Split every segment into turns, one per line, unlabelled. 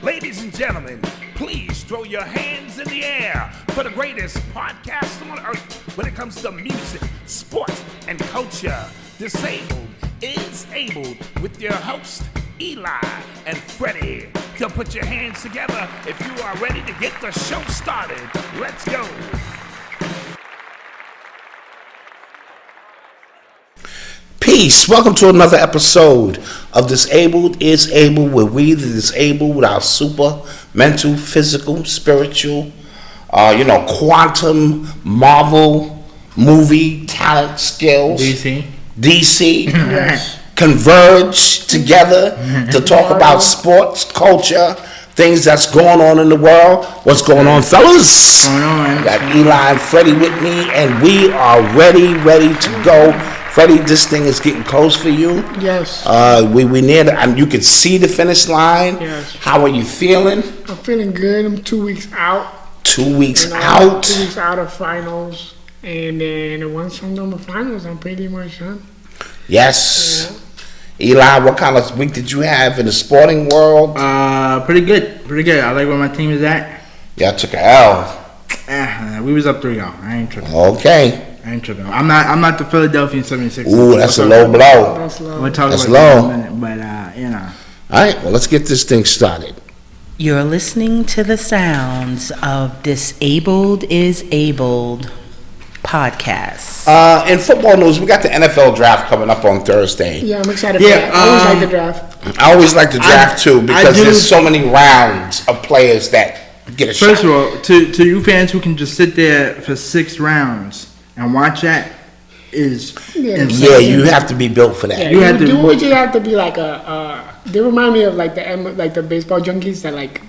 Ladies and gentlemen, please throw your hands in the air for the greatest podcast on earth when it comes to music, sports, and culture. Disabled is Abled with your host, Eli and Fredy. So put your hands together if you are ready to get the show started. Let's go.
Peace. Welcome to another episode of Disabled is Able, where we, the disabled, with our super mental, physical, spiritual, quantum, Marvel, movie, talent, skills, DC,
Yes.
converge together to talk about sports, culture, things that's going on in the world. What's going on, fellas?
Going on?
Got Eli and Fredy with me, and we are ready to go. Fredy, this thing is getting close for you.
Yes.
We near the, and you can see the finish line.
Yes.
How are you feeling?
I'm feeling good. I'm 2 weeks out.
2 weeks
out. 2 weeks out of finals. And then once I'm done with finals, I'm pretty much done.
Yes. Yeah. Eli, what kind of week did you have in the sporting world?
Pretty good. I like where my team is at.
Yeah, I took an L.
We was up 3-0. I ain't tripping.
Okay.
I'm not the Philadelphia 76ers.
Ooh, that's a low blow.
That's low.
We'll talk
That's
about that
low.
in a minute, but
All right, well, let's get this thing started.
You're listening to the sounds of Disabled is Abled podcast.
In football news, we got the NFL draft coming up on Thursday.
Yeah, I'm excited for that. I always like the draft.
I always like the draft too, because
do.
there's so many rounds of players that get a shot.
First of all, to you fans who can just sit there for 6 rounds and watch that is insane.
Yeah, you have to be built for that.
Yeah,
You had to-
you have to be like they remind me of like the baseball junkies that like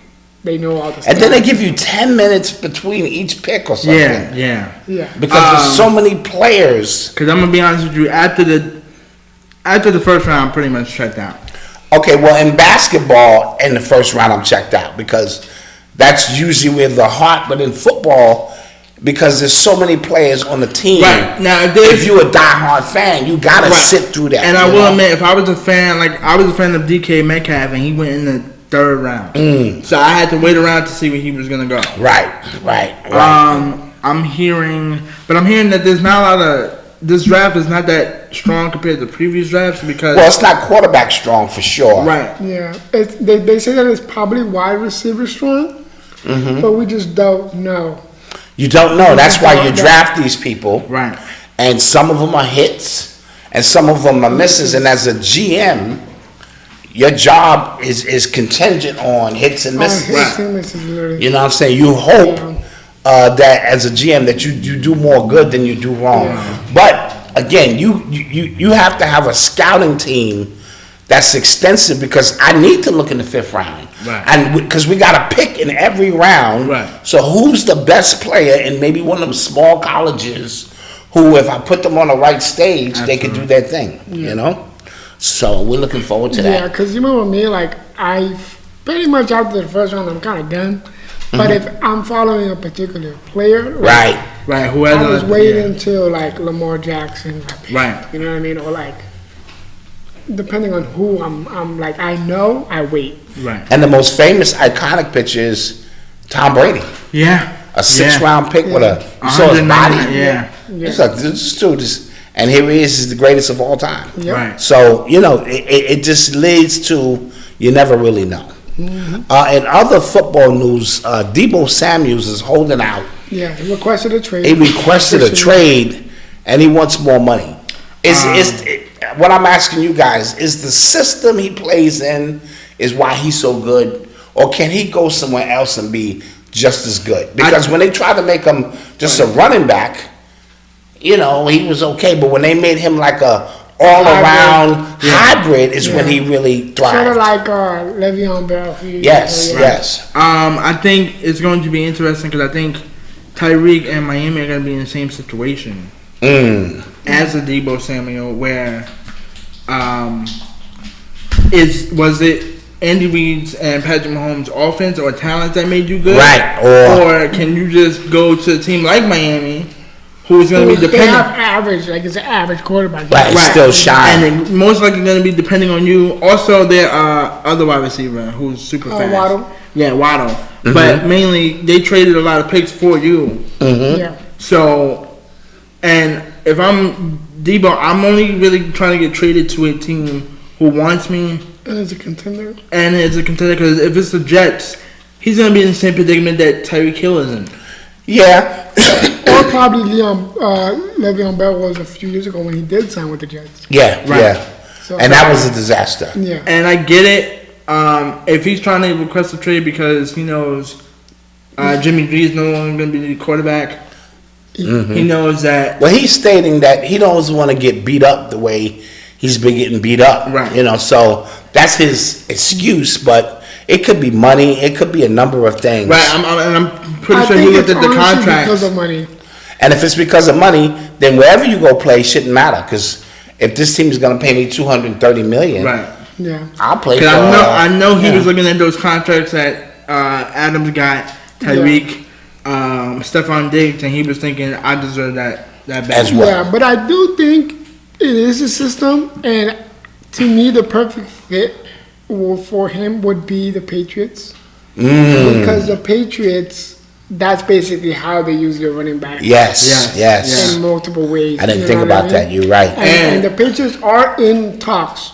they know all the stuff.
And then they give you 10 minutes between each pick or something.
Yeah.
Yeah.
Because there's so many players.
Because I'm gonna be honest with you, after the first round, I'm pretty much checked out.
Okay, well, in basketball, in the first round, I'm checked out because that's usually where the heart. But in football, because there's so many players on the team,
Right. Now,
if you're a diehard fan, you gotta
Right.
sit through that.
And I will admit, if I was a fan, I was a fan of DK Metcalf, and he went in the 3rd round, so I had to wait around to see where he was gonna go.
Right.
I'm hearing that there's not a lot of this draft is not that strong compared to previous drafts because
Well, it's not quarterback strong for sure.
right.
Yeah. They say that it's probably wide receiver strong, but we just don't know.
You don't know. That's why you draft these people.
Right.
And some of them are hits, and some of them are misses. And as a GM, your job is contingent on hits and misses. You know what I'm saying? You hope that as a GM that you do more good than you do wrong.
Yeah.
But again, you have to have a scouting team that's extensive, because I need to look in the 5th round.
Right.
And because we got to pick in every round.
Right.
So who's the best player in maybe one of them small colleges who, if I put them on the right stage, they could do their thing, you know? So we're looking forward to
Yeah,
that.
because you remember me, like I pretty much after the first round, I'm kind of done. But if I'm following a particular player,
Right.
Right.
I was waiting until like Lamar Jackson,
Right.
You know what I mean, or like depending on who I'm like I know, I wait.
Right.
And the most famous, iconic picture is Tom Brady.
Yeah.
A 6th round pick with you saw his body?
Yeah.
It's like, this dude is, and here he is, he's the greatest of all time.
Yep.
Right.
So, it just leads to, you never really know. In other football news, Deebo Samuels is holding out.
Yeah, he requested a trade.
He requested a trade, and he wants more money. What I'm asking you guys, is the system he plays in is why he's so good, or can he go somewhere else and be just as good? Because when they tried to make him just a running back, he was okay, but when they made him like a all-around hybrid is when he really thrived.
Sort of like Le'Veon Bell.
Yes.
I think it's going to be interesting because I think Tyreek and Miami are going to be in the same situation as a Deebo Samuel, where was it Andy Reid's and Patrick Mahomes' offense or talent that made you good?
Right.
Or can you just go to a team like Miami, who's going to be
They
dependent.
have average, like it's an average quarterback.
Right. Still shy.
And then most likely going to be depending on you. Also, their other wide receiver who's super fast.
Waddle.
Yeah, Waddle. But mainly, they traded a lot of picks for you.
Yeah.
So, and if I'm Debo, I'm only really trying to get traded to a team who wants me.
And it's a contender.
And it's a contender because if it's the Jets, he's going to be in the same predicament that Tyreek Hill is in.
Yeah.
Or probably Le'Veon Bell was a few years ago when he did sign with the Jets.
Yeah.
Right.
Yeah.
So,
And that was a disaster.
Yeah.
And I get it. If he's trying to request a trade because he knows Jimmy G is no longer going to be the quarterback, he knows that.
Well, he's stating that he doesn't want to get beat up the way he's been getting beat up.
Right.
You know, so that's his excuse, but it could be money. It could be a number of things.
Right. I'm pretty
I
sure
think
he looked
it's
at the
honestly
contract.
because of money.
And if it's because of money, then wherever you go play shouldn't matter. Because if this team is going to pay me $230 million,
Right.
Yeah.
I'll play for.
Because I know he
yeah.
was looking at those contracts that Adams got, Tyreek, Stephon Diggs, and he was thinking, I deserve that bad.
As well.
Yeah, but I do think it is a system, and to me, the perfect fit for him would be the Patriots. Because the Patriots, that's basically how they use their running back.
Yes.
In multiple ways.
I didn't
you
think
know what
about that. You're right.
And the Patriots are in talks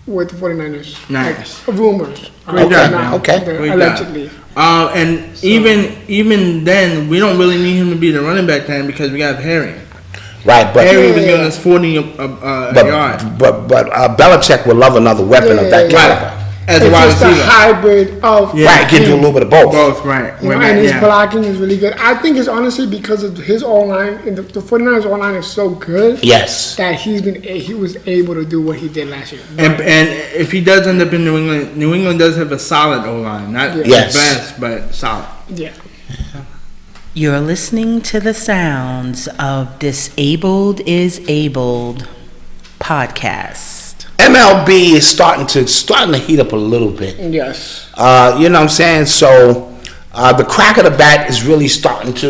with the 49ers.
Nice.
Like, rumors.
Great job,
now,
man.
Okay.
Great
allegedly.
And even then, we don't really need him to be the running back then because we got Harry.
Right, but
Harry was giving us 40 a yard.
but Belichick would love another weapon of that caliber.
As a
It's
wide
just a
receiver.
hybrid of
Right, can do a little bit of both.
Both, right.
You know, and his blocking is really good. I think it's honestly because of his O-line, and the 49ers O-line is so good
Yes.
that he was able to do what he did last year.
And if he does end up in New England does have a solid O-line. Not
Yes.
the best, but solid.
Yeah.
You're listening to the sounds of Disabled is Abled podcast.
MLB is starting to heat up a little bit.
Yes.
You know what I'm saying? So the crack of the bat is really starting to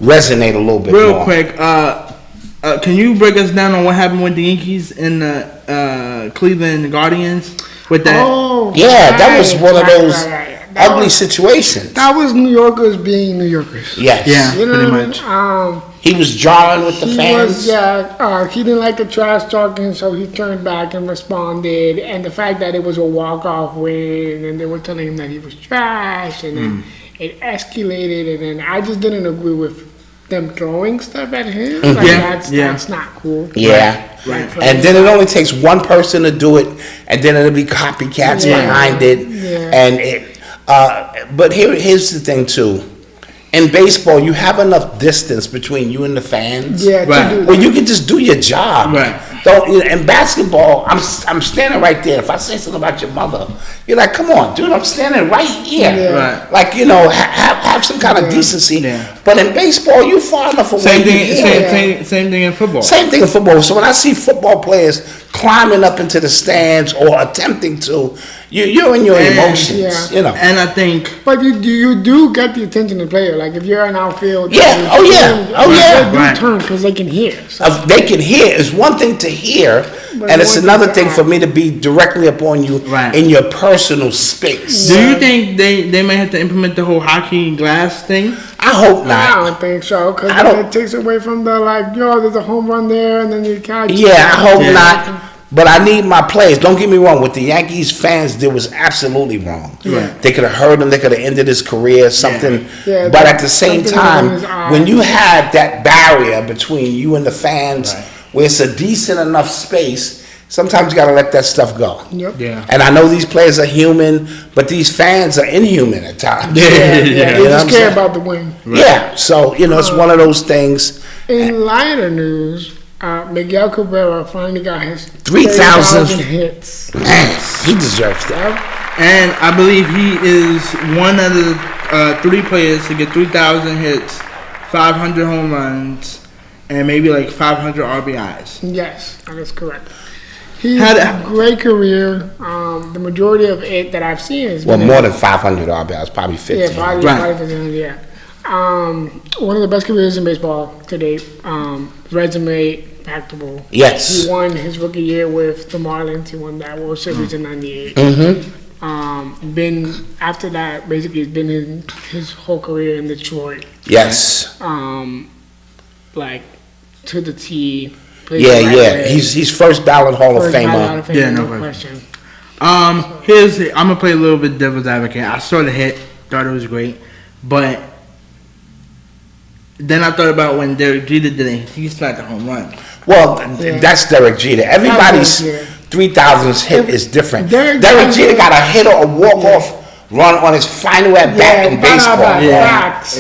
resonate a little bit
Real
more.
quick, can you break us down on what happened with the Yankees and the Cleveland Guardians with that?
Oh.
Yeah, that was one of those
right.
ugly situations.
That was New Yorkers being New Yorkers.
Yes.
Yeah.
You know
Pretty
what I mean?
much.
He was jarring with the
He
fans.
was, he didn't like the trash talking, so he turned back and responded. And the fact that it was a walk-off win, and they were telling him that he was trash, and then it escalated, and then I just didn't agree with them throwing stuff at him. Like, that's not cool.
Yeah.
Right.
And then it only takes one person to do it, and then it'll be copycats behind it.
Yeah.
And it, but here's the thing too. In baseball, you have enough distance between you and the fans.
Yeah,
Right.
to do
Well,
that.
you can just do your job.
Right.
Don't. In basketball, I'm standing right there. If I say something about your mother, you're like, "Come on, dude! I'm standing right here."
Yeah.
Right.
Like have some kind of decency.
Yeah.
But in baseball, you far enough away.
Same thing.
you hear.
Same thing in football.
Same thing in football. So when I see football players climbing up into the stands or attempting to, you're in your emotions.
Yeah.
You know.
And I think
But you do get the attention of the player. Like if you're an outfield,
Yeah. Oh, yeah. Oh, yeah.
They do
Right.
turn because they can hear. So,
They can hear. It's one thing to hear,
But
and it's
one
another
thing to
thing for me to be directly upon you
Right.
in your personal space.
do you think they may have to implement the whole hockey glass thing?
I hope
I
not.
don't think so because
I don't-
it takes away from the there's a home run there and then you catch.
Yeah, I hope
Yeah.
not. But I need my players. Don't get me wrong. What the Yankees fans did was absolutely wrong.
Right.
They could have hurt him. They could have ended his career. Something.
Yeah,
But at the same
something
time,
in his eyes.
when you have that barrier between you and the fans, where it's a decent enough space, sometimes you got to let that stuff go.
Yep.
Yeah.
And I know these players are human, but these fans are inhuman at times.
Yeah,
You
they
know what
just
I'm
care
saying?
about the win.
Yeah. So it's one of those things.
In lighter news, Miguel Cabrera finally got his
3,000
hits.
Man, he deserves that.
And I believe he is one of the 3 players to get 3,000 hits, 500 home runs, and maybe like 500 RBIs.
Yes, that is correct. He's
Had-
a great career. The majority of it that I've seen is
Well, more than 500 RBIs, probably 50.
yeah, probably,
Right.
probably 50, yeah. One of the best careers in baseball to date. Resume impeccable.
Yes.
He won his rookie year with the Marlins. He won that World Series in '98. Been after that, basically, it's been in his whole career in Detroit.
Yes.
Like to the T.
Yeah. He's first ballot Hall of Famer.
Yeah, no question. I'm gonna play a little bit devil's advocate. I saw the hit, thought it was great, but then I thought about when Derek Jeter did it. He smacked a home run.
Well, that's Derek Jeter. Everybody's 3,000th hit is different. Derek Jeter got a hit or a walk-off run on his final at bat in baseball.
Facts.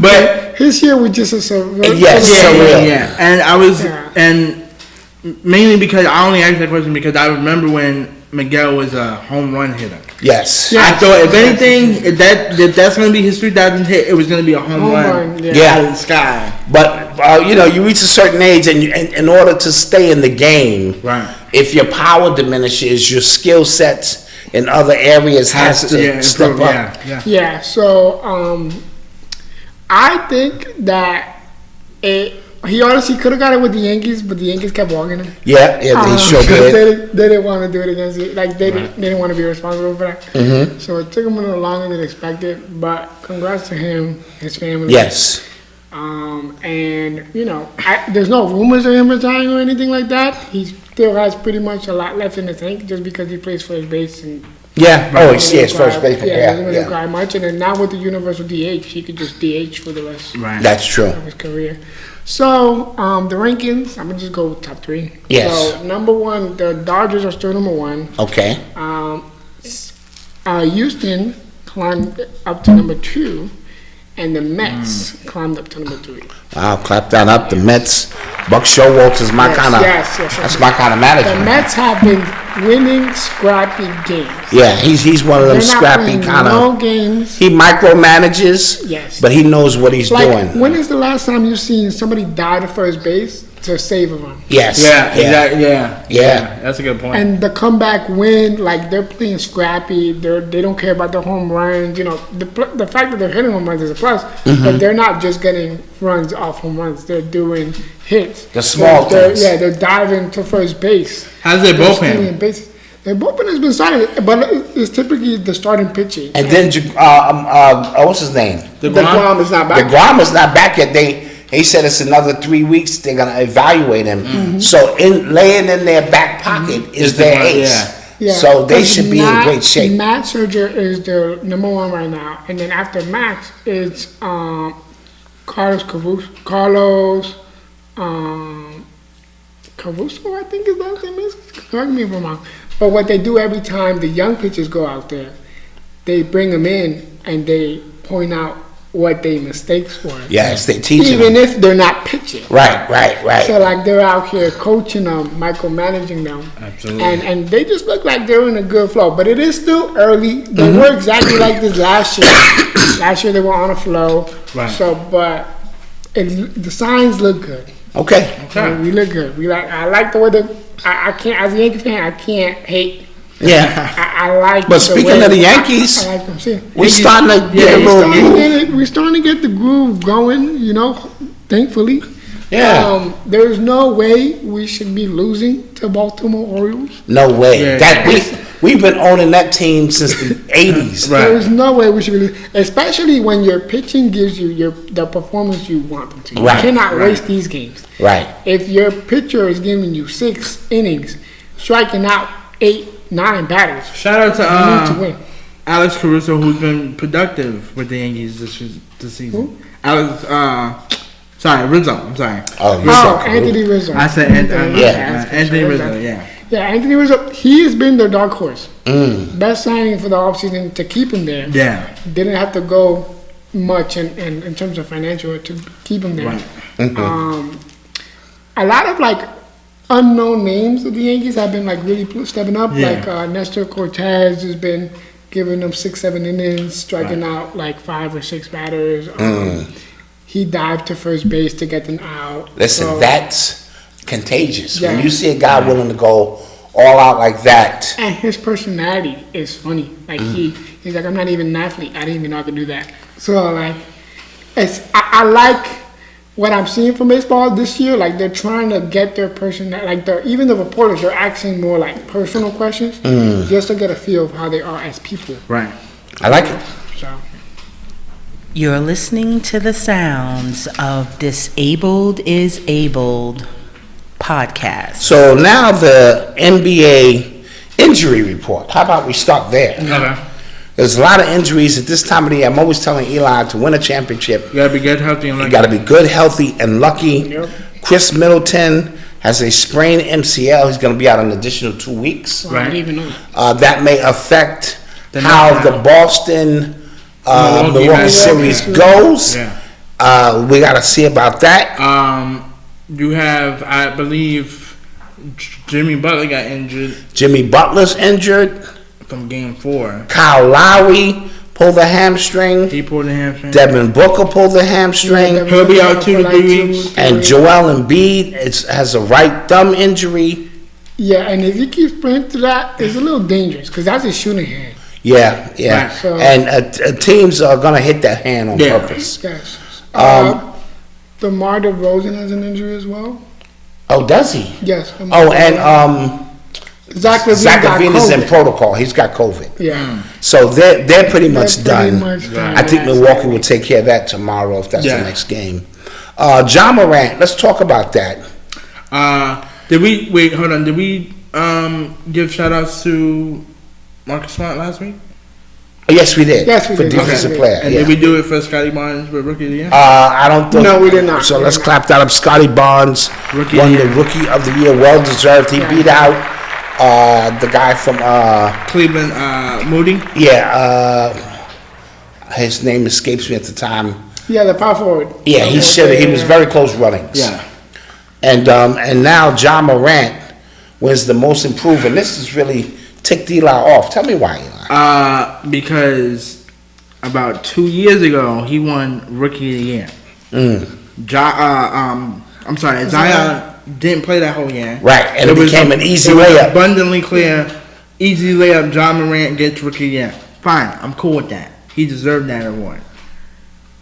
But his year was just a surreal.
Yes,
And I was, and mainly because I only asked that question because I remember when Miguel was a home run hitter.
Yes.
I thought if anything, if that's going to be his 3,000th hit, it was going to be a home run out of the sky.
But you reach a certain age, and in order to stay in the game,
right?
If your power diminishes, your skill sets in other areas has to step up.
Yeah. So I think that he honestly could have got it with the Yankees, but the Yankees kept walking him.
Yeah, they sure did.
They didn't want to do it against it. Like they didn't want to be responsible for that. Mm-hmm. So it took him a little longer than expected. But congrats to him, his family.
Yes.
And there's no rumors of him retiring or anything like that. He still has pretty much a lot left in the tank, just because he plays first base and.
Yeah. It's first base.
Doesn't really require much. And then now with the universal DH, he could just DH for the rest.
Right.
That's true.
Of his career. So, the rankings, I'm going to just go with top three.
Yes.
So, number one, the Dodgers are still number one.
Okay.
Houston climbed up to number two, and the Mets climbed up to number three.
Wow, clap that up. The Mets. Buck Showalter's my kind of.
Yes.
That's my kind of manager.
The Mets have been winning scrappy games.
Yeah, he's one of them
They're not
scrappy kind of.
No games.
He micromanages.
Yes.
But he knows what he's doing.
When is the last time you've seen somebody die to first base to save a run?
Yes.
Yeah. That's a good point.
And the comeback win, like they're playing scrappy. They don't care about the home runs. The fact that they're hitting home runs is a plus, but they're not just getting runs off home runs. They're doing hits.
The small things.
They're diving to first base.
How's their bullpen?
Their bullpen has been solid, but it's typically the starting pitching.
And then what's his name?
DeGrom is not back.
DeGrom is not back yet. He said it's another 3 weeks. They're gonna evaluate him. Mm-hmm. So laying in their back pocket is their ace.
Yeah.
So they should be in great shape.
Matt Scherzer is their number one right now, and then after Max, it's Carlos Caruso, I think his last name is. Correct me if I'm wrong. But what they do every time the young pitchers go out there, they bring them in and they point out what their mistakes were.
Yes, they teach them.
Even if they're not pitching.
Right.
So like they're out here coaching them, micromanaging them.
Absolutely.
And they just look like they're in a good flow. But it is still early. They were exactly like this last year. Last year they were on a flow.
Right.
So, but the signs look good.
Okay.
We look good. I like the way that I can't, as a Yankee fan, I can't hate.
Yeah.
I like.
But speaking of the Yankees,
I like them. See,
we're starting to get a little groove.
We're starting to get the groove going. Thankfully.
Yeah.
There's no way we should be losing to Baltimore Orioles.
No way. We've been owning that team since the 80s.
Right. There's no way we should be losing, especially when your pitching gives you the performance you want them to. You cannot waste these games.
Right.
If your pitcher is giving you 6 innings, striking out 8, 9 batters.
Shout out to,
you need to win.
Alex Caruso, who's been productive with the Yankees this season.
Who?
Rizzo. I'm sorry.
Oh,
Anthony Rizzo.
I said Anthony Rizzo.
Yeah, Anthony Rizzo. He has been their dark horse. Best signing for the offseason to keep him there.
Yeah.
Didn't have to go much in terms of financial to keep him there.
Right.
Mm-hmm.
A lot of unknown names of the Yankees have been really stepping up.
Yeah.
Nestor Cortez has been giving them 6-7 innings, striking out 5 or 6 batters. He dived to first base to get them out.
Listen, that's contagious.
Yeah.
When you see a guy willing to go all out like that.
And his personality is funny. He's like, I'm not even an athlete. I didn't even know I could do that. So I like what I'm seeing from baseball this year. Like they're trying to get their person. Like even the reporters are asking more like personal questions just to get a feel of how they are as people.
Right.
I like it.
So.
You're listening to the sounds of Disabled is Abled podcast.
So now the NBA injury report. How about we start there?
Okay.
There's a lot of injuries at this time of the year. I'm always telling Eli to win a championship,
You gotta be good, healthy, and
you
lucky.
got to be good, healthy, and lucky.
Yep.
Chris Middleton has a sprained MCL. He's going to be out an additional 2 weeks.
I don't even know.
That may affect
The
how
knockout.
the Boston Milwaukee
match.
series
Yeah.
goes.
Yeah.
We got to see about that.
You have, I believe, Jimmy Butler got injured
Jimmy Butler's injured.
from Game 4.
Kyle Lowry pulled the hamstring.
He pulled a hamstring.
Devon Booker pulled the hamstring.
Yeah,
He'll be out 2 to
for
3
2
weeks.
to 3
And
weeks.
Joel Embiid has a right thumb injury.
Yeah, and if he keeps playing through that, it's a little dangerous because that's his shooting hand.
Yeah.
Right.
So-
And teams are going to hit that hand on
Yeah.
purpose.
Yes. DeMar DeRozan has an injury as well.
Oh, does he?
Yes.
Oh, and
Zach LaVine
Zach
got
LaVine is in
COVID.
protocol. He's got COVID.
Yeah.
So they're pretty much
They're pretty
done.
much done.
I think Milwaukee will take care of that tomorrow if that's
Yeah.
the next game. John Morant, let's talk about that.
Did we wait? Hold on. Did we give shout outs to Marcus Smart last week?
Yes, we did.
Yes, we
for
did.
defensive
Okay.
player.
And
Yeah.
did we do it for Scotty Barnes with Rookie of the Year?
I don't think.
No, we did not.
So let's clap that up. Scotty Barnes
Rookie
won
of the
the Rookie of the Year. Well deserved. He
Yeah.
beat out the guy from
Cleveland, Moody.
his name escapes me at the time.
Yeah, the power forward.
Yeah, he should. He was very close runnings.
Yeah.
And now John Morant was the most improved, and this has really ticked Eli off. Tell me why, Eli.
Because about 2 years ago he won Rookie of the Year. I'm sorry, Zion didn't play that whole year.
Right, and it became an easy layup.
Abundantly clear, easy layup. John Morant gets Rookie of the Year. Fine, I'm cool with that. He deserved that award.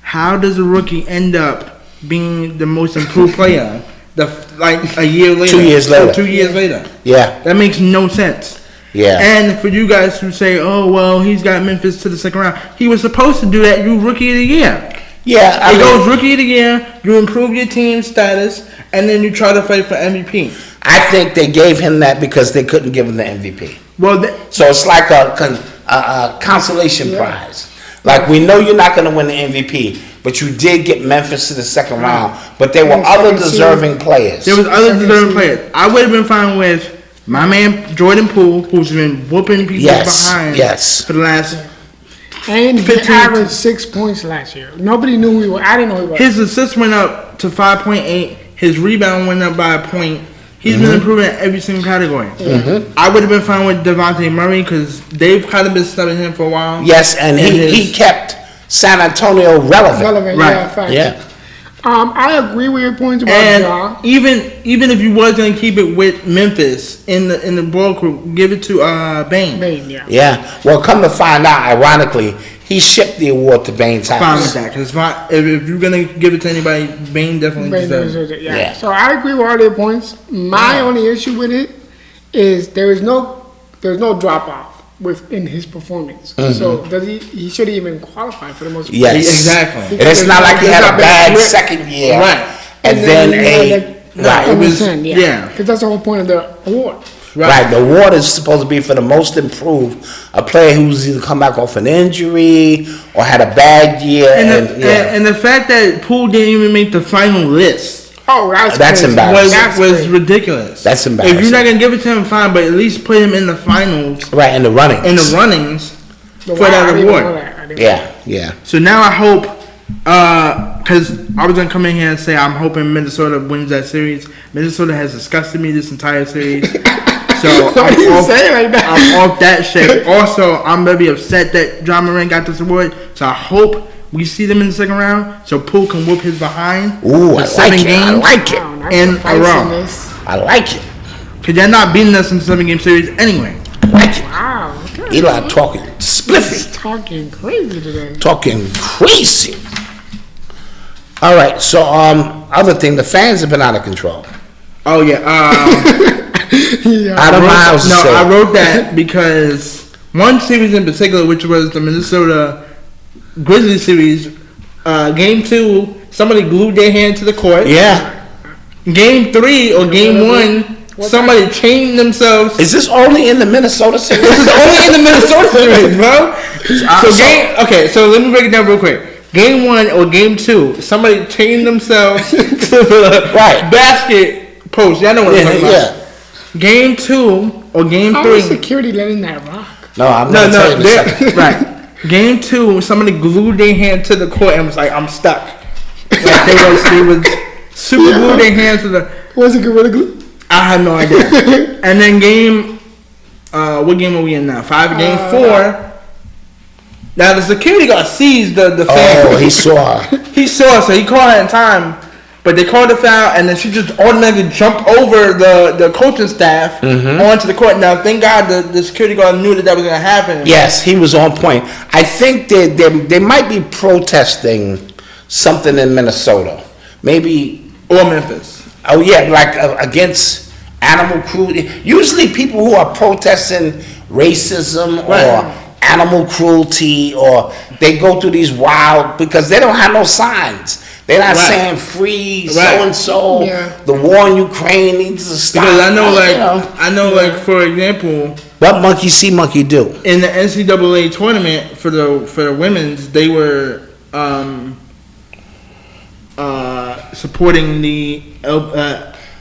How does a rookie end up being the most improved player? A year later.
2 years later.
2 years later.
Yeah,
That makes no sense.
yeah.
And for you guys who say, "Oh well, he's got Memphis to the second round," he was supposed to do that. You Rookie of the Year.
Yeah,
It goes Rookie of the Year. You improve your team status, and then you try to fight for MVP.
I think they gave him that because they couldn't give him the MVP.
Well,
So it's like a consolation prize. Like, we know you're not going to win the MVP, but you did get Memphis to the second round. But there were
And
other
second seed.
deserving players.
there was other
Second
deserving
seed.
players. I would have been fine with my man Jordan Poole, who's been whooping people behind
yes.
for the last.
And he
15.
averaged 6 points last year. Nobody knew who he was. I didn't know who he was.
His assists went up to 5.8. His rebound went up by a point. He's been improving at every single category. I would have been fine with Devontae Murray because they've kind of been studying him for a while.
Yes, and he kept San Antonio relevant.
Relevant,
Right.
yeah, fact.
Yeah.
I agree with your points about
And
Ja.
even if you was gonna keep it with Memphis in the ball crew, give it to Bane.
Bane, yeah.
Yeah. Well, come to find out, ironically, he shipped the award to Bane's
Fine
house.
with that, because if you're gonna give it to anybody, Bane definitely
Bane
deserves it.
deserves it, yeah.
Yeah.
So I agree with all their points. My only issue with it is there's no drop off within his performance. So he should even qualify for the most.
Yes.
Exactly.
And it's not like he
There's
had
not
a
been
bad
grip.
second year.
Right.
And then
Right, it was-
yeah.
yeah.
Because that's the whole point of the award.
Right, the award is supposed to be for the most improved, a player who's either come back off an injury or had a bad year.
And the fact that Poole didn't even make the final list
Oh,
That's
crazy.
embarrassing.
was
crazy.
ridiculous.
That's
If
embarrassing.
you're not gonna give it to him, fine, but at least put him in the finals,
Right, in the running.
in the runnings
But
for
wow, I
that
didn't even
award.
know that. I didn't
Yeah, yeah.
So now I hope, because I was gonna come in here and say I'm hoping Minnesota wins that series. Minnesota has disgusted me this entire series. So
Why do you say it like that?
I'm off that shit. Also, I'm gonna be upset that John Morant got this award. So I hope we see them in the second round, so Poole can whoop his behind.
Ooh,
for
I
7
like it. I
games.
like it.
Wow, that's
in
the
a
fights
row.
in this.
I like it.
Because they're not beating us in the 7-game series anyway.
I like it.
Wow. Okay.
Eli talking
He's
spliffy.
talking crazy today.
Talking crazy. All right. So other thing, the fans have been out of control.
Oh yeah.
Out of my house.
No, I wrote that because one series in particular, which was the Minnesota Grizzlies series, Game 2, somebody glued their hand to the court.
Yeah.
Game 3 or Game 1, somebody chained themselves.
Is this only in the Minnesota series?
This is only in the Minnesota series, bro. So let me break it down real quick. Game 1 or Game 2, somebody chained themselves to the basket post. Y'all know what I'm talking about. Game 2 or Game 3.
How is security letting that rock?
No, I'm not telling you in a second.
Right. Game 2, somebody glued their hand to the court and was like, I'm stuck. Like they was super glued their hands to the...
Was it Gorilla Glue?
I have no idea. And then game... what game are we in now? 5, Game 4. Now the security guard sees the fan.
Oh, he saw.
He saw, so he called her in time. But they called the foul, and then she just automatically jumped over the coaching staff onto the court. Now, thank God the security guard knew that was going to happen.
Yes, he was on point. I think they might be protesting something in Minnesota. Maybe.
Or Memphis.
Oh, yeah, like against animal cruelty. Usually people who are protesting racism or animal cruelty, or they go through these wild, because they don't have no signs. They're not saying free so-and-so, the war in Ukraine needs to stop.
Because I know, for example,
what monkey see, monkey do.
In the NCAA tournament for the women's, they were supporting the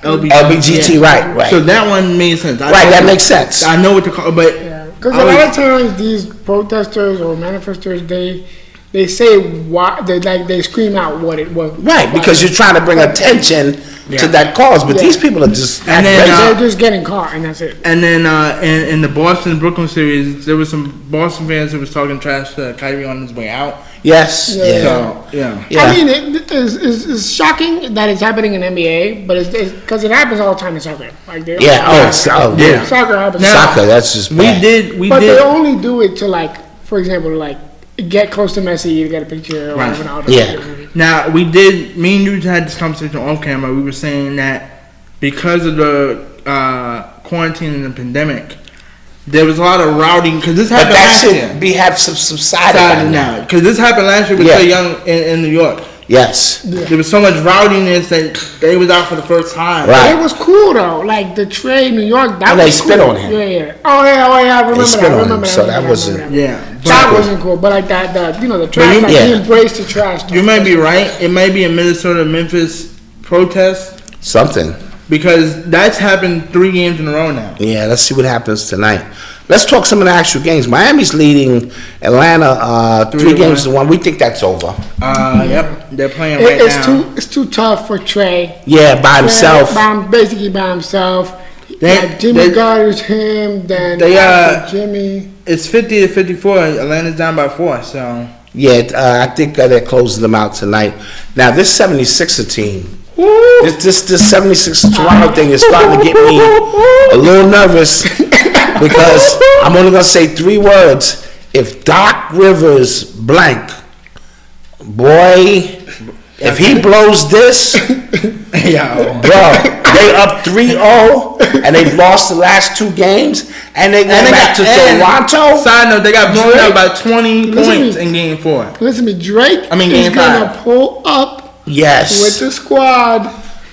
LBGT, right.
So that one made sense.
That makes sense.
I know what to call, but
because a lot of times these protesters or manifestors, they say why they scream out what it was.
Right, because you're trying to bring attention to that cause, but these people are just
they're just getting caught, and that's it.
And then in the Boston-Brooklyn series, there was some Boston fans who was talking trash to Kyrie on his way out.
Yes.
I mean, it's shocking that it's happening in NBA, but it's because it happens all the time in soccer. Like soccer happens.
Soccer, that's just bad.
They only do it to for example, get close to Messi to get a picture or whatever.
Now me and you had this conversation off camera. We were saying that because of the quarantine and the pandemic, there was a lot of rioting because this happened last year.
Have subsided
now because this happened last year with Trae Young in New York.
Yes.
There was so much rowdiness that they was out for the first time.
Right.
It was cool though. Like the Trae New York, that was
spit
cool.
on him.
Yeah. Oh yeah. I remember
they spit
that.
on him, so that wasn't.
That wasn't cool. But like the trash. He embraced the trash.
You might be right. It might be a Minnesota-Memphis protest.
Something.
Because that's happened 3 games in a row now.
Yeah, let's see what happens tonight. Let's talk some of the actual games. Miami's leading Atlanta 3 games to 1. We think that's over.
Yep, they're playing now.
It's too tough for Trae.
Yeah, by himself.
Basically by himself. Jimmy guards him. Then Jimmy.
It's 50-54. Atlanta's down by 4. So
I think they're closing them out tonight. Now this 76er team. This 76 Toronto thing is starting to get me a little nervous because I'm only going to say 3 words. If Doc Rivers blank, boy, if he blows this, bro, they up 3-0 and they've lost the last 2 games and they go back to Toronto.
Side note, they got blown out by 20 points in Game 4.
Listen to me, Drake is going to pull up.
Yes.
With the squad,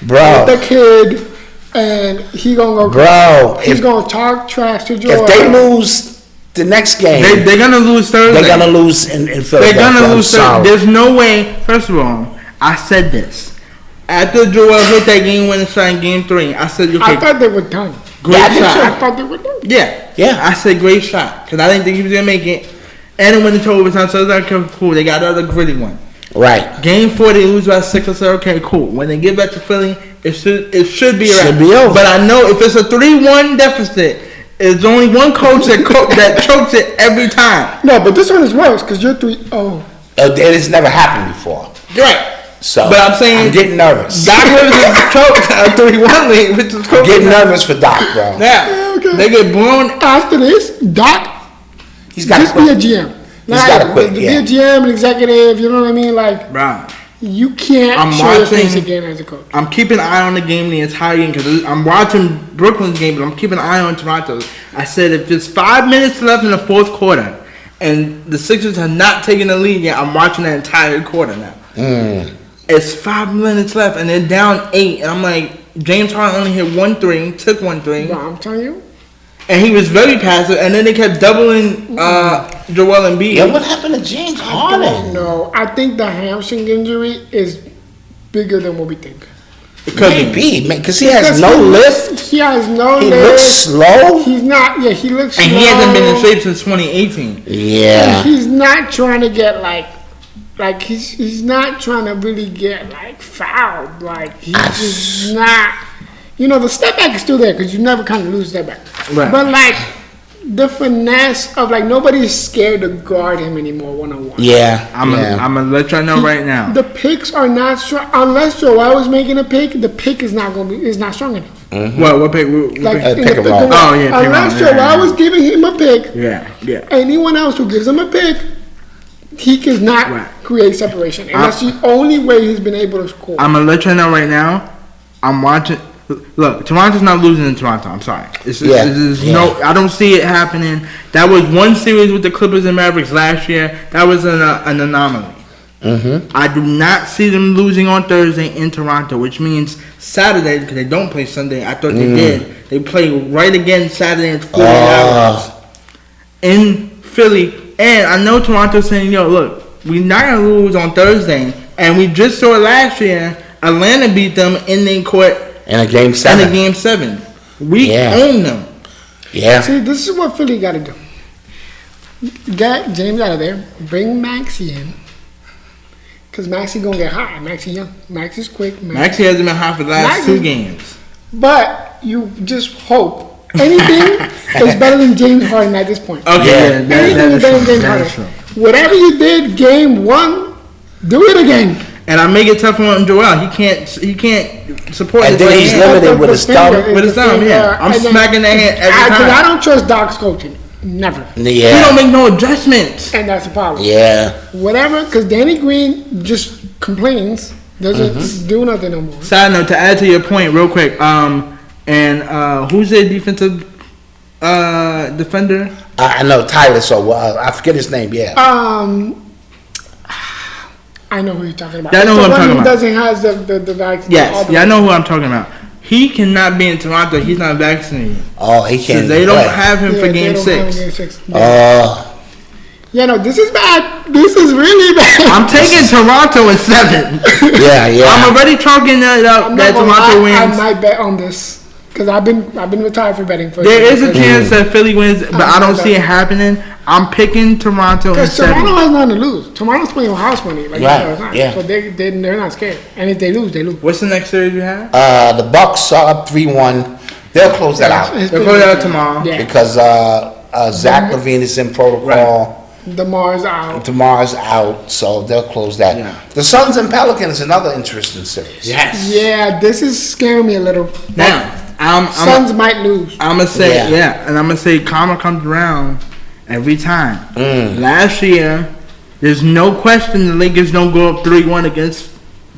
bro.
With the kid, and he gonna go.
Bro,
he's gonna talk trash to Jordan.
If they lose the next game,
they're gonna lose Thursday.
They're gonna lose in Philadelphia.
They're gonna lose Thursday. There's no way. First of all, I said this after Joel hit that game-winning shot in Game 3. I said, okay,
I thought they were done.
Great shot.
I thought they were done.
Yeah. I said great shot because I didn't think he was gonna make it. And it went into overtime, so it was like cool. They got the other gritty one.
Right. Game
4, they lose by 6. I said, okay, cool. When they get back to Philly, it should be around.
Should be over.
But I know if it's a 3-1 deficit, there's only one coach that chokes it every time.
No, but this one is worse because you're 3-0.
It has never happened before.
Right.
So,
but I'm saying,
I'm getting nervous.
Doc Rivers is choked a 3-1 league, which is
I'm getting nervous for Doc, bro.
Yeah. Okay. They get blown.
After this, Doc,
he's got
to be a GM.
He's got to quit.
Be a GM, an executive, you know what I mean? Like,
bro.
You can't
I'm
show your face
watching-
again as a coach.
I'm keeping an eye on the game the entire game because I'm watching Brooklyn's game, but I'm keeping an eye on Toronto's. I said if there's 5 minutes left in the fourth quarter and the Sixers have not taken the lead yet, I'm watching that entire quarter now. It's 5 minutes left and they're down 8, and I'm like, James Harden only hit 1 3, took 1 3,
No, I'm telling you.
and he was very passive. And then they kept doubling Joel Embiid.
Yeah, what happened to James
I
Harden?
don't know. I think the hamstring injury is bigger than what we think.
Maybe, man, because he has
Because
no lift.
He has no
He
lift.
looks slow.
He's not. Yeah, he looks
And
slow.
he hasn't been in shape since 2018.
Yeah.
And he's not trying to get like he's not trying to really get like fouled. Like he's just not. You know, the step back is still there because you never kind of lose step back.
Right.
But like the finesse of like nobody's scared to guard him anymore 1-on-1.
Yeah.
I'm gonna let y'all know right now.
The picks are not strong unless Joel was making a pick. The pick is not strong enough.
What pick?
Like
Pick
in the
and
pick
roll.
and roll.
Oh, yeah, pick and
Unless
roll,
Joel
yeah.
was giving him a pick,
Yeah.
anyone else who gives him a pick, he cannot
Right.
create separation. And that's the only way he's been able to score.
I'm gonna let you know right now. I'm watching. Look, Toronto's not losing in Toronto. I'm sorry. No, I don't see it happening. That was one series with the Clippers and Mavericks last year. That was an anomaly. I do not see them losing on Thursday in Toronto, which means Saturday, because they don't play Sunday. I thought they did. They play right again Saturday in 48 hours in Philly. And I know Toronto's saying, yo, look, we're not going to lose on Thursday. And we just saw last year, Atlanta beat them in their court
In a game 7.
in a game 7. We own them.
Yeah.
See, this is what Philly got to do. Get James out of there. Bring Maxey in. Because Maxey going to get hot. Maxey young. Maxey's quick.
Maxey hasn't been hot for the last 2 games.
But you just hope anything is better than James Harden at this point.
Okay,
Yeah.
that
Anything
is
is better than
true.
James
That is
Harden.
true.
Whatever you did game 1, do it again.
And I make it tough on Joel. He can't support
And
his
then
right
he's
hand.
limited with his thumb.
With his thumb, yeah. I'm smacking that hand every
Because I
time.
don't trust Doc's coaching. Never.
He
Yeah.
don't make no adjustments.
And that's the problem.
Yeah.
Whatever, because Danny Green just complains, doesn't do nothing no more.
Side note, to add to your point real quick, who's their defensive defender?
I know Tyler, so I forget his name. Yeah.
I know who you're talking about.
Yeah, I know
It's
who
the
I'm talking
one
about.
who doesn't have the vaccine.
Yes, I know who I'm talking about. He cannot be in Toronto. He's not vaccinated.
Oh, he can't.
Because they don't
play.
have him for game 6.
Yeah, no, this is bad. This is really bad.
I'm taking Toronto in 7.
Yeah.
I'm already chalking that up
I'm
that
not gonna
Toronto
lie, I
wins.
might bet on this because I've been retired for betting for.
There is a chance that Philly wins, but I don't see it happening. I'm picking Toronto in
because
7.
Toronto has nothing to lose. Toronto's playing with house money, like
Right,
you know, it's not.
yeah.
So they're not scared, and if they lose, they lose.
What's the next series you have?
The Bucks are up 3-1. They'll close that out
It's
They'll
pretty
close it out
good.
tomorrow.
Yeah,
because Zach LaVine is in protocol.
DeMar's out.
Tomorrow's out, so they'll close that.
Yeah.
The Suns and Pelicans is another interesting series.
Yes.
Yeah, this is scaring me a little.
Now,
Suns might lose.
I'm gonna say
Yeah.
and I'm gonna say karma comes around every time. Last year, there's no question the Lakers don't go up 3-1 against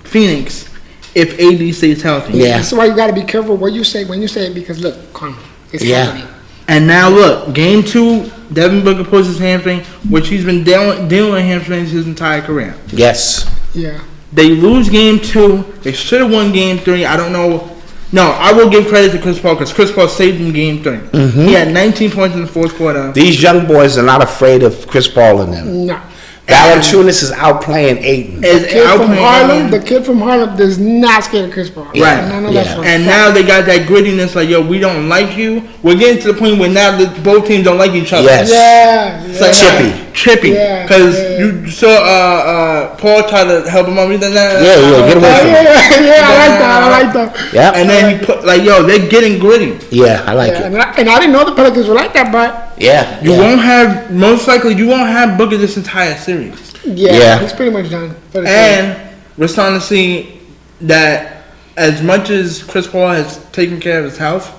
Phoenix if AD stays healthy.
Yeah.
That's why you got to be careful what you say when you say it because look, karma, it's
Yeah.
happening.
And now look, game 2, Devon Booker pulls his hamstring, which he's been dealing with hamstrings his entire career.
Yes.
Yeah.
They lose game 2. They should have won game 3. I don't know. No, I will give credit to Chris Paul because Chris Paul saved them game 3. He had 19 points in the fourth quarter.
These young boys are not afraid of Chris Paul and them.
No.
Valanciunas is outplaying Ayton.
The kid from Harlem does not scare Chris Paul.
Yeah.
And I know that for a
And
fact.
now they got that grittiness, like, yo, we don't like you. We're getting to the point where now both teams don't like each other.
Yes.
Yeah.
It's like, Chippy.
Yeah,
Because
yeah.
you saw Paul try to help him out. He's like, nah,
Yeah, get away from him.
Yeah, I like that.
Yeah.
And then he put, like, yo, they're getting gritty.
Yeah, I like
Yeah,
it.
and I didn't know the Pelicans were like that, but
Yeah.
You won't have, most likely, you won't have Booker this entire series.
Yeah.
he's pretty much done. For the
And we're starting to see that as much as Chris Paul has taken care of his health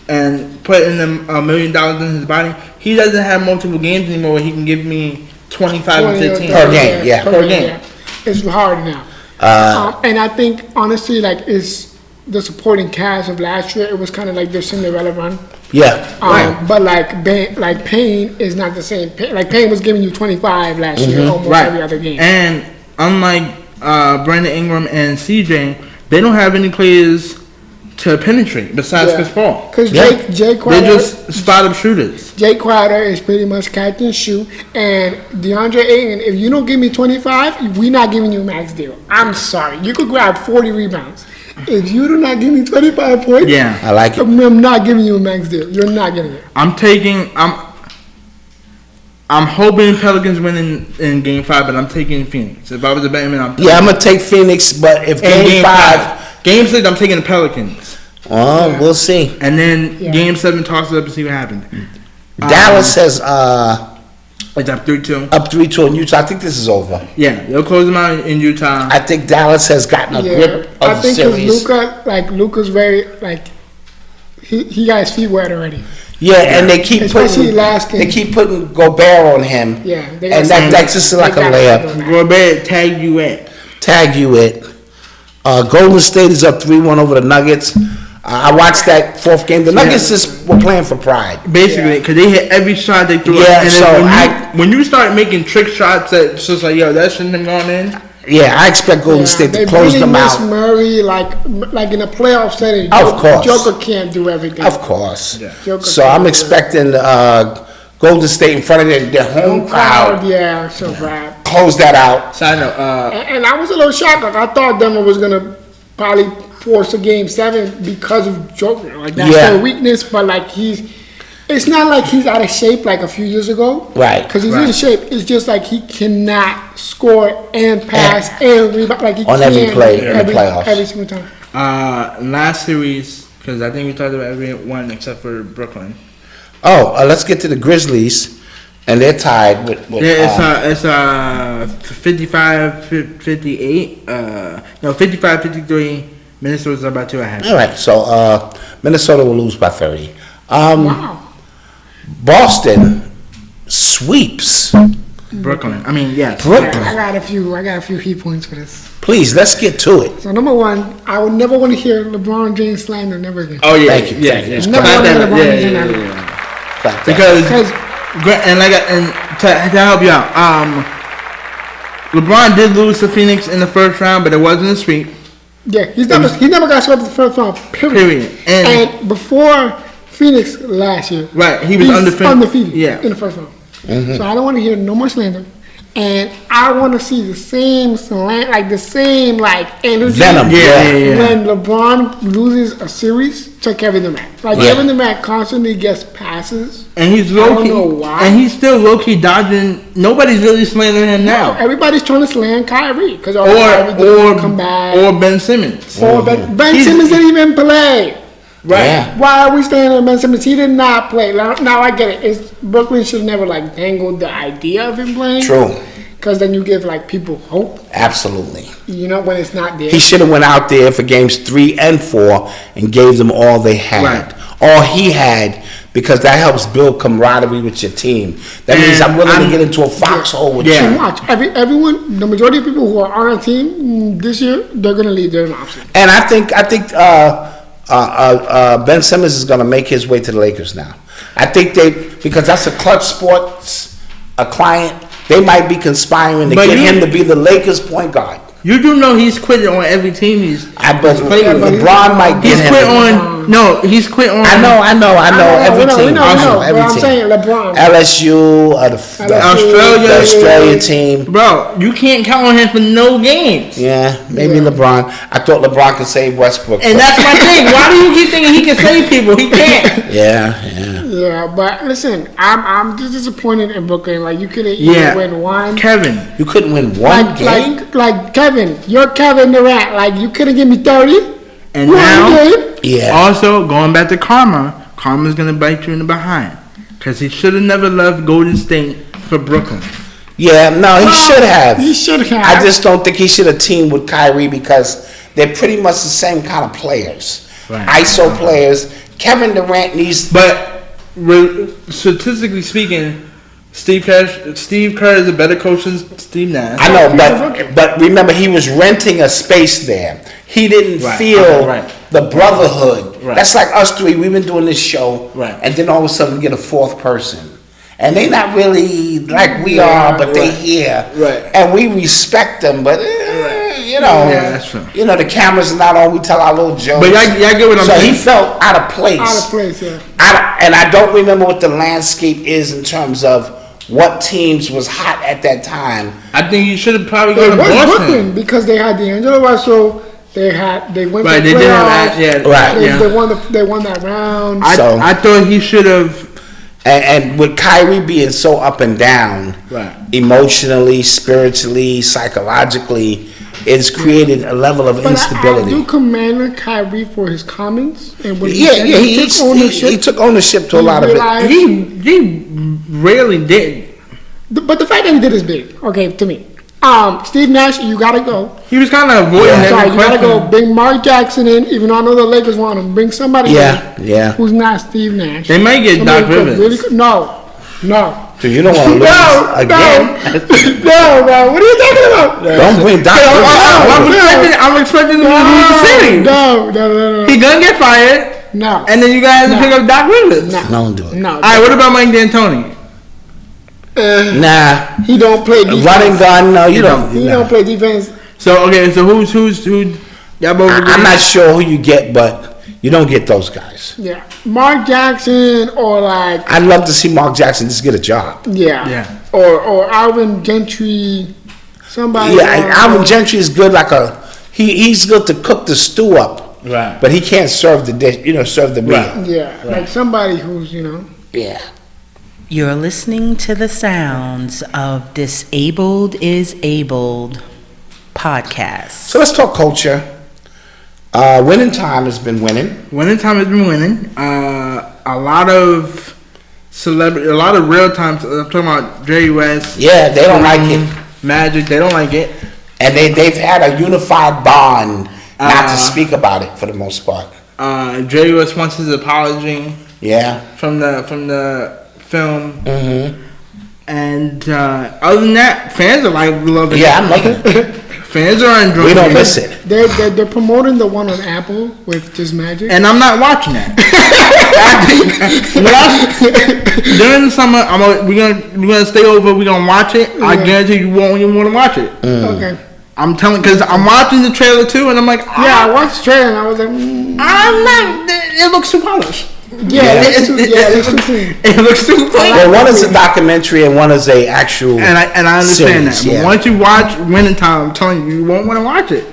and put in $1 million in his body, he doesn't have multiple games anymore where he can give me 25 and 15.
Per game, yeah.
Per game.
It's hard now. And I think honestly, like, is the supporting cast of last year. It was kind of like their Cinderella run.
Yeah. Right.
But like Payne is not the same. Like Payne was giving you 25 last year, almost every other game.
And unlike Brandon Ingram and CJ, they don't have any players to penetrate besides Chris Paul.
Because Jay Crowder,
they're just spot-up shooters.
Jay Crowder is pretty much catch and shoot. And DeAndre Ayton, if you don't give me 25, we're not giving you a max deal. I'm sorry. You could grab 40 rebounds. If you do not give me 25 points,
I like it.
I'm not giving you a max deal. You're not getting it.
I'm hoping Pelicans win in Game 5, but I'm taking Phoenix. If I was a betting man, I'm
gonna take Phoenix, but if Game 5,
Game 6, I'm taking the Pelicans.
Oh, we'll see.
And then Game 7, toss it up and see what happens.
Dallas says
it's up 3-2.
Up 3-2 in Utah. I think this is over.
Yeah, they'll close them out in Utah.
I think Dallas has gotten a grip of the series.
I think Luka's very he got his feet wet already.
Yeah, and they keep
especially last game.
They keep putting Gobert on him.
Yeah,
and that's just like a layup.
Gobert, tag you it.
Golden State is up 3-1 over the Nuggets. I watched that fourth game. The Nuggets just were playing for pride.
Basically, because they hit every shot they threw.
Yeah,
and
so
when you start making trick shots, it's just like, yo, that shouldn't have gone in.
Yeah, I expect Golden State to close them out.
Murray, like in a playoff setting.
Of course.
Joker can't do everything.
Of course.
Yeah.
So I'm expecting Golden State in front of their home crowd.
Yeah, so bad.
Close that out.
Side note.
And I was a little shocked. Like, I thought Denver was going to probably force a Game 7 because of Joker. Like, that's their weakness, but like it's not like he's out of shape like a few years ago.
Right.
Because he's in shape. It's just like he cannot score and pass and rebound. Like he
on every play in the playoffs.
Every single time.
Last series, because I think we talked about everyone except for Brooklyn.
Let's get to the Grizzlies. And they're tied with
it's 55-58. 55-53. Minnesota's about 2.5.
All right, so Minnesota will lose by 30.
Wow.
Boston sweeps
Brooklyn. I mean, yes.
Brooklyn.
I got a few heat points for this.
Please, let's get to it.
So number one, I would never want to hear LeBron James slander never again.
Oh yeah,
thank you.
Never want to hear LeBron James slander.
Because to help you out, LeBron did lose to Phoenix in the first round, but it wasn't a sweep.
Yeah, he never got swept in the first round. Period. And before Phoenix last year,
right? He was undefeated.
Yeah, in the first round. Mm-hmm. So I don't want to hear no more slander, and I want to see the same energy.
Venom. Yeah.
When LeBron loses a series to Kevin Durant, Kevin Durant constantly gets passes,
and he's low key. I don't know why. And he's still low key dodging. Nobody's really slandering him now.
No, everybody's trying to slam Kyrie because
or
come back
or Ben Simmons.
Or Ben Simmons didn't even play.
Right. Yeah.
Why are we staying on Ben Simmons? He did not play. Now I get it. Brooklyn should never dangled the idea of him playing.
True.
Because then you give people hope.
Absolutely.
When it's not there.
He should have went out there for games 3 and 4 and gave them all they had. Right. All he had, because that helps build camaraderie with your team. That means I'm willing to get into a foxhole with you.
And watch, everyone, the majority of people who are on our team this year, they're going to leave their option.
And I think Ben Simmons is going to make his way to the Lakers now. I think because that's a Clutch Sports client, they might be conspiring to get him to be the Lakers point guard.
You do know he's quitting on every team he's
played with. LeBron might get him.
He's quit on.
I know every team.
I'm saying LeBron.
LSU, the Australia team.
Bro, you can't count on him for no games.
Yeah, maybe LeBron. I thought LeBron could save Westbrook.
And that's my thing. Why do you keep thinking he can save people? He can't.
Yeah, but listen, I'm just disappointed in Brooklyn. You couldn't even win one.
Kevin,
you couldn't win one game.
Like Kevin, you're Kevin Durant. You couldn't give me 30.
And now, also going back to Karma's gonna bite you in the behind because he should have never left Golden State for Brooklyn.
Yeah, he should have.
He should have.
I just don't think he should have teamed with Kyrie because they're pretty much the same kind of players. Right. ISO players. Kevin Durant needs.
But statistically speaking, Steve Kerr is a better coach than Steve Nash.
I know, but remember, he was renting a space there. He didn't feel the brotherhood. Right. That's like us three. We've been doing this show, and then all of a sudden we get a fourth person. And they not really like we are, but they here. Right. And we respect them, but you know,
that's true.
You know, the cameras are not on. We tell our little jokes.
But y'all get what I'm saying.
So he felt out of place.
Out of place, yeah.
And I don't remember what the landscape is in terms of what teams was hot at that time.
I think you should have probably gone to Boston.
Brooklyn, because they had D'Angelo Russell. They went to the playoffs. They won that round.
I thought he should have.
And with Kyrie being so up and down, emotionally, spiritually, psychologically, it's created a level of instability.
I do commend Kyrie for his comments and when
he took ownership to a lot of it.
He rarely did.
But the fact that he did is big. Okay, to me. Steve Nash, you gotta go.
He was kind of avoiding every
you gotta go. Bring Mark Jackson in, even though I know the Lakers want him. Bring somebody in who's not Steve Nash.
They might get Doc Rivers.
No.
So you don't want to lose again?
No. What are you talking about?
Don't bring Doc Rivers.
I'm expecting him to leave the city.
No.
He gonna get fired.
No.
And then you guys pick up Doc Rivers.
No, don't do it.
No.
All right, what about Mike D'Antoni?
Nah,
he don't play defense.
Running gun, no, you don't.
He don't play defense.
So who? Y'all both agree?
I'm not sure who you get, but you don't get those guys.
Yeah, Mark Jackson or like.
I'd love to see Mark Jackson just get a job.
Yeah. Or Alvin Gentry, somebody.
Yeah, Alvin Gentry is good. He's good to cook the stew up.
Right.
But he can't serve the dish. Serve the meal.
Right. Yeah, like somebody who's
Yeah.
You're listening to the sounds of Disabled is Abled podcast.
So let's talk culture. Winning time has been winning.
Winning time has been winning. A lot of real time. I'm talking about Jerry West.
Yeah, they don't like it.
Magic, they don't like it.
And they've had a unified bond not to speak about it for the most part.
Jerry West wants his apology.
Yeah.
From the film.
Mm-hmm.
And other than that, fans are loving it.
Yeah, I'm loving it.
Fans are enjoying it.
We don't miss it.
They're promoting the one on Apple with just Magic.
And I'm not watching that. During the summer, we're gonna stay over. We're gonna watch it. I guarantee you won't even want to watch it.
Okay.
I'm telling, because I'm watching the trailer too, and I'm like,
I watched the trailer and I was like,
I'm not. It looks too polished.
It looks too
clean.
Well, one is a documentary and one is a actual
and I understand
series,
that. But once you watch Winning Time, I'm telling you, you won't want to watch it.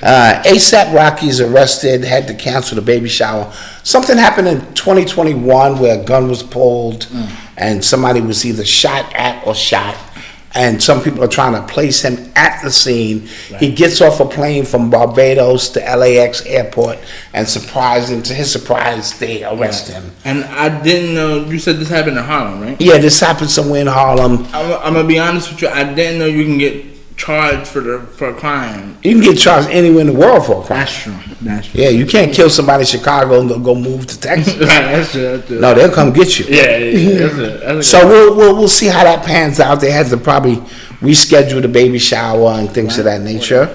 ASAP Rocky's arrested, had to cancel the baby shower. Something happened in 2021 where a gun was pulled and somebody was either shot at or shot. And some people are trying to place him at the scene. Right. He gets off a plane from Barbados to LAX airport, and to his surprise, they arrest him.
And I didn't know, you said this happened in Harlem, right?
Yeah, this happened somewhere in Harlem.
I'm going to be honest with you, I didn't know you can get charged for a crime.
You can get charged anywhere in the world for a crime.
That's true.
Yeah, you can't kill somebody in Chicago and go move to Texas.
Right, that's true.
No, they'll come get you.
Yeah. That's
so we'll see how that pans out. They had to probably reschedule the baby shower and things of that nature.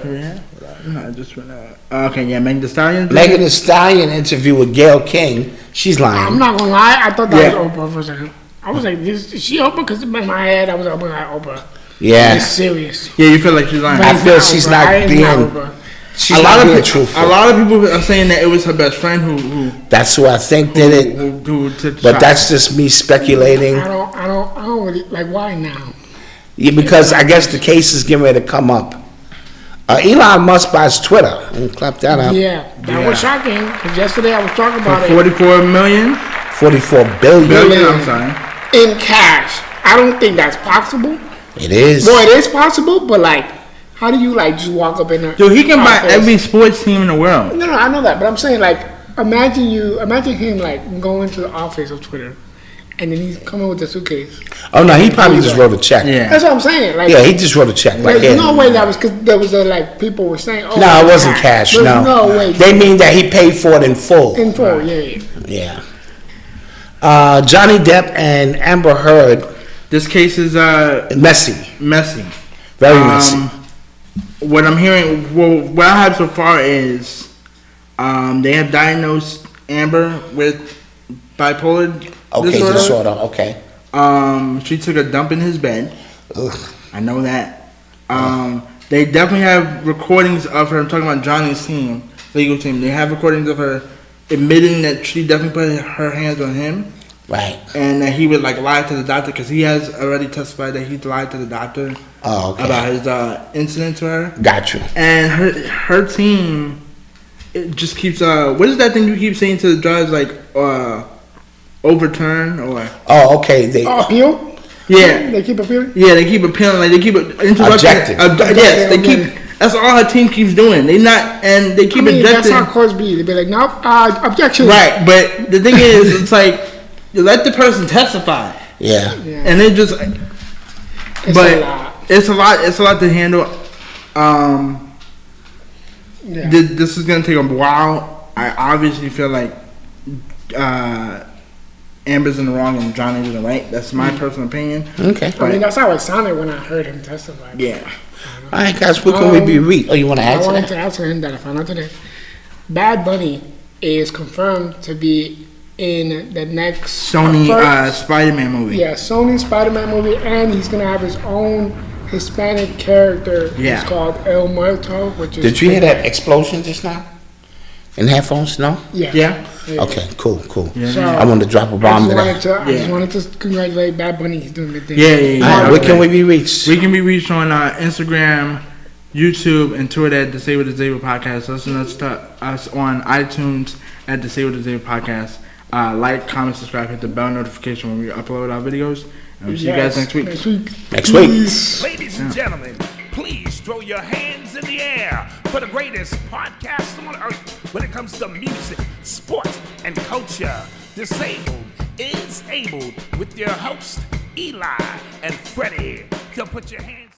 Megan Thee Stallion.
Megan Thee Stallion interview with Gayle King. She's lying.
I'm not gonna lie. I thought that was Oprah for a second. I was like, is she Oprah? Because in my head, I was like, Oprah.
Yeah.
It's serious.
Yeah, you feel like she's lying.
I feel she's not being. She's not being truthful.
A lot of people are saying that it was her best friend who
that's who I think did it. But that's just me speculating.
I don't really like. Why now?
Yeah, because I guess the case is getting ready to come up. Elon Musk buys Twitter. Clap that up.
Yeah, that was shocking. Because yesterday I was talking about
it. 44 million?
44 billion.
I'm sorry.
In cash. I don't think that's possible.
It is.
Well, it is possible, but how do you just walk up in there?
Dude, he can buy every sports team in the world.
No, I know that, but I'm saying imagine him going to the office of Twitter, and then he's coming with a suitcase.
Oh no, he probably just wrote a check.
Yeah,
that's what I'm saying.
He just wrote a check.
There's no way that was because there was people were saying, "Oh,
no, it wasn't cash.
No way.
They mean that he paid for it in full.
In full,
yeah. Johnny Depp and Amber Hurd
This case is
Messy. Very messy.
What I'm hearing, what I have so far is they have diagnosed Amber with bipolar disorder. Okay. She took a dump in his bed.
Ugh.
I know that. They definitely have recordings of her. I'm talking about Johnny's team, legal team. They have recordings of her admitting that she definitely put her hands on him.
Right.
And that he would lie to the doctor because he has already testified that he lied to the doctor about his incident to her.
Got you.
And her team, it just keeps. What is that thing you keep saying to the judge? Overturn or?
Oh, okay.
Appeal?
Yeah.
They keep appealing?
Yeah, they keep appealing. They keep interrupting.
Objecting.
Yes, they keep. That's all her team keeps doing. They keep objecting.
That's how courts be. They be like, nope, objection.
Right, but the thing is, it's like you let the person testify.
Yeah.
And they just. It's a lot. It's a lot to handle. This is gonna take a while. I obviously feel like Amber's in the wrong and Johnny's in the right. That's my personal opinion.
Okay.
I mean, that's how it sounded when I heard him testify.
Yeah.
All right, guys. Where can we be reached? Oh, you want to answer
I wanted
that?
to answer him that I found out today. Bad Bunny is confirmed to be in the next
Sony Spider-Man movie.
Yeah, Sony Spider-Man movie, and he's gonna have his own Hispanic character.
Yeah.
It's called El Muerto, which is.
Did you hear that explosion just now? In headphones? No?
Yeah.
Yeah.
Okay, cool.
Yeah.
So,
I wanted to drop a bomb to that.
I just wanted to congratulate Bad Bunny. He's doing good things.
Yeah.
All right, where can we be reached?
We can be reached on Instagram, YouTube, and Twitter at Disabled Podcast. Listen to us on iTunes at Disabled Podcast. Like, comment, subscribe, hit the bell notification when we upload our videos. And we'll see you guys next week.
Next week.
Ladies and gentlemen, please throw your hands in the air for the greatest podcast on earth when it comes to music, sports, and culture. Disabled is Able with your host, Eli and Fredy. So put your hands